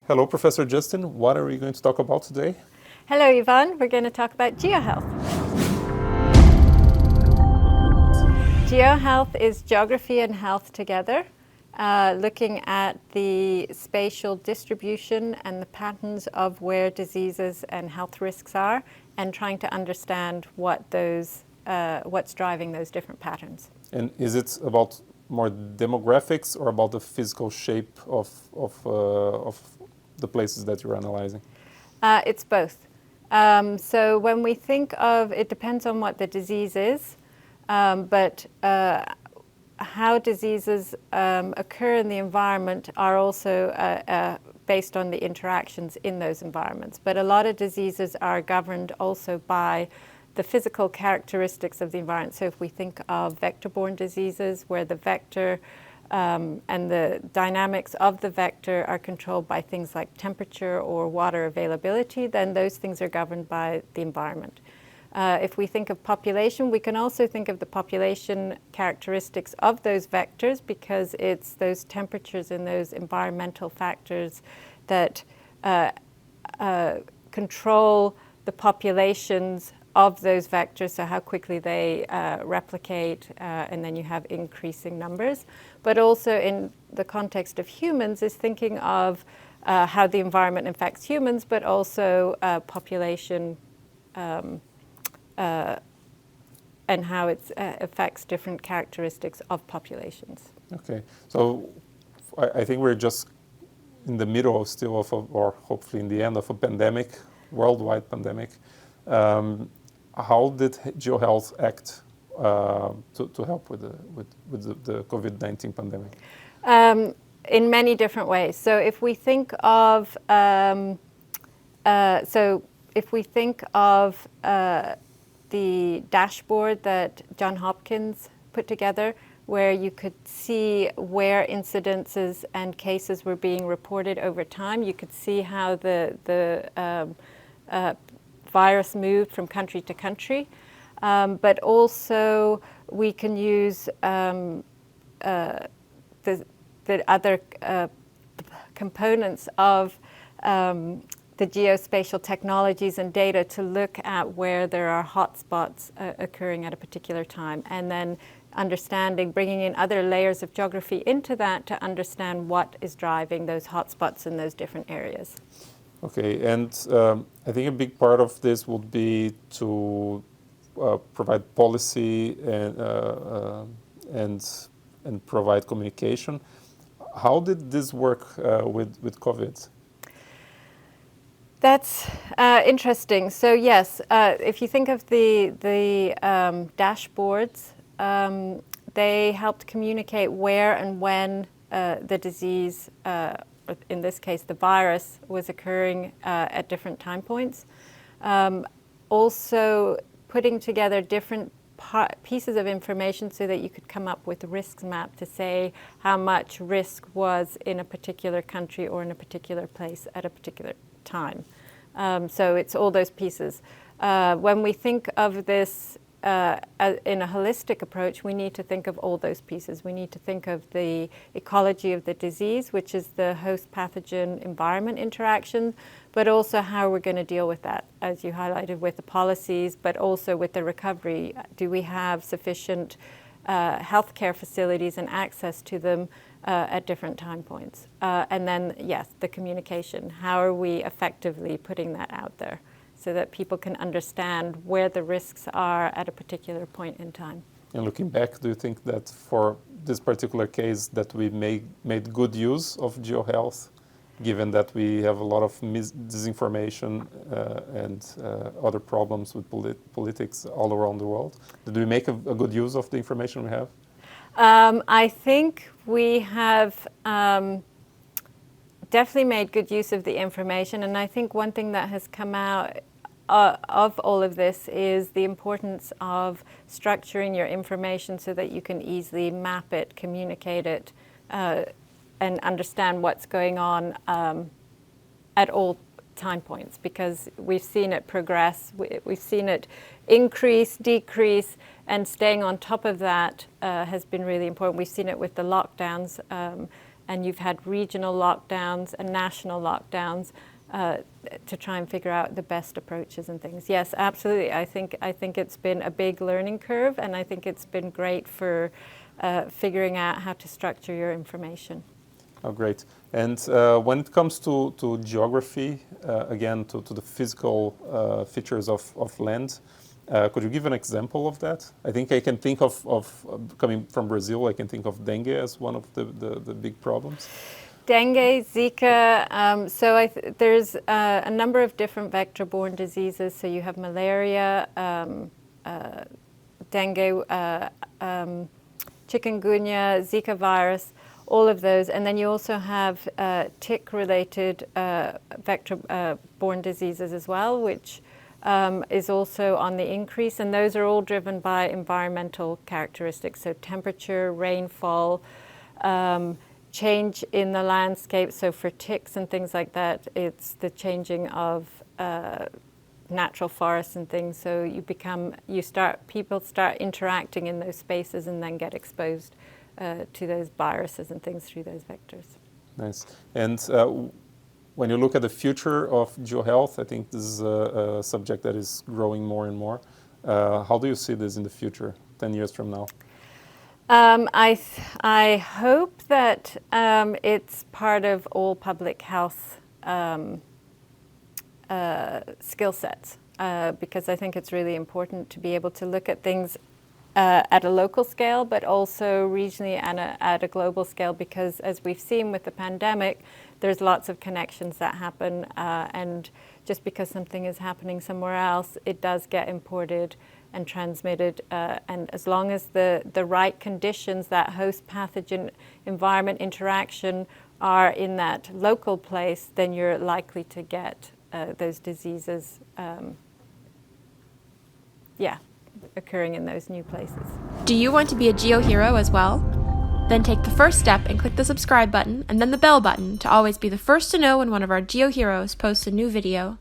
Hello, Professor Justin. What are we going to talk about today? Hello, Yvonne. We're going to talk about geohealth. Geohealth is geography and health together, looking at the spatial distribution and the patterns of where diseases and health risks are, and trying to understand what's driving those different patterns. And is it about more demographics or about the physical shape of the places that you're analyzing? It's both. So when we think of, it depends on what the disease is, but how diseases occur in the environment are also based on the interactions in those environments. But a lot of diseases are governed also by the physical characteristics of the environment. So if we think of vector-borne diseases, where the vector and the dynamics of the vector are controlled by things like temperature or water availability, then those things are governed by the environment. If we think of population, we can also think of the population characteristics of those vectors, because it's those temperatures and those environmental factors that control the populations of those vectors, so how quickly they replicate, and then you have increasing numbers. But also in the context of humans is thinking of how the environment affects humans, but also population and how it affects different characteristics of populations. Okay, so I think we're just in the middle still of, or hopefully in the end of a pandemic, worldwide pandemic. How did GeoHealth act to help with the COVID-19 pandemic? In many different ways. So if we think of the dashboard that Johns Hopkins put together, where you could see where incidences and cases were being reported over time, you could see how the virus moved from country to country, but also we can use the other components of the geospatial technologies and data to look at where there are hotspots occurring at a particular time, and then bringing in other layers of geography into that to understand what is driving those hotspots in those different areas. Okay, and I think a big part of this would be to provide policy and provide communication. How did this work with COVID? That's interesting. So yes, if you think of the dashboards, they helped communicate where and when the disease, in this case the virus, was occurring at different time points. Also putting together different pieces of information so that you could come up with a risk map to say how much risk was in a particular country or in a particular place at a particular time. So it's all those pieces. When we think of this in a holistic approach, we need to think of all those pieces. We need to think of the ecology of the disease, which is the host pathogen environment interaction, but also how we're going to deal with that, as you highlighted, with the policies, but also with the recovery. Do we have sufficient healthcare facilities and access to them at different time points? And then, yes, the communication. How are we effectively putting that out there so that people can understand where the risks are at a particular point in time? And looking back, do you think that for this particular case that we made good use of GeoHealth, given that we have a lot of disinformation and other problems with politics all around the world? Did we make a good use of the information we have? I think we have definitely made good use of the information, and I think one thing that has come out of all of this is the importance of structuring your information so that you can easily map it, communicate it, and understand what's going on at all time points, because we've seen it progress, we've seen it increase, decrease, and staying on top of that has been really important. We've seen it with the lockdowns and you've had regional lockdowns and national lockdowns to try and figure out the best approaches and things. Yes, absolutely. I think it's been a big learning curve, and I think it's been great for figuring out how to structure your information. Oh, great. And when it comes to geography, again, to the physical features of land, could you give an example of that? I think I can think of coming from Brazil, I can think of dengue as one of the big problems. Dengue, Zika, so there's a number of different vector-borne diseases. So you have malaria, dengue, chikungunya, Zika virus, all of those. And then you also have tick-related vector-borne diseases as well, which is also on the increase. And those are all driven by environmental characteristics, so temperature, rainfall, change in the landscape. So for ticks and things like that, it's the changing of natural forests and things. So people start interacting in those spaces and then get exposed to those viruses and things through those vectors. Nice. And when you look at the future of geohealth, I think this is a subject that is growing more and more. How do you see this in the future, 10 years from now? I hope that it's part of all public health skill sets, because I think it's really important to be able to look at things at a local scale, but also regionally and at a global scale, because as we've seen with the pandemic, there's lots of connections that happen, and just because something is happening somewhere else, it does get imported and transmitted, and as long as the right conditions, that host pathogen environment interaction, are in that local place, then you're likely to get those diseases occurring in those new places. Do you want to be a GeoHero as well? Then take the first step and click the subscribe button and then the bell button to always be the first to know when one of our GeoHeroes posts a new video.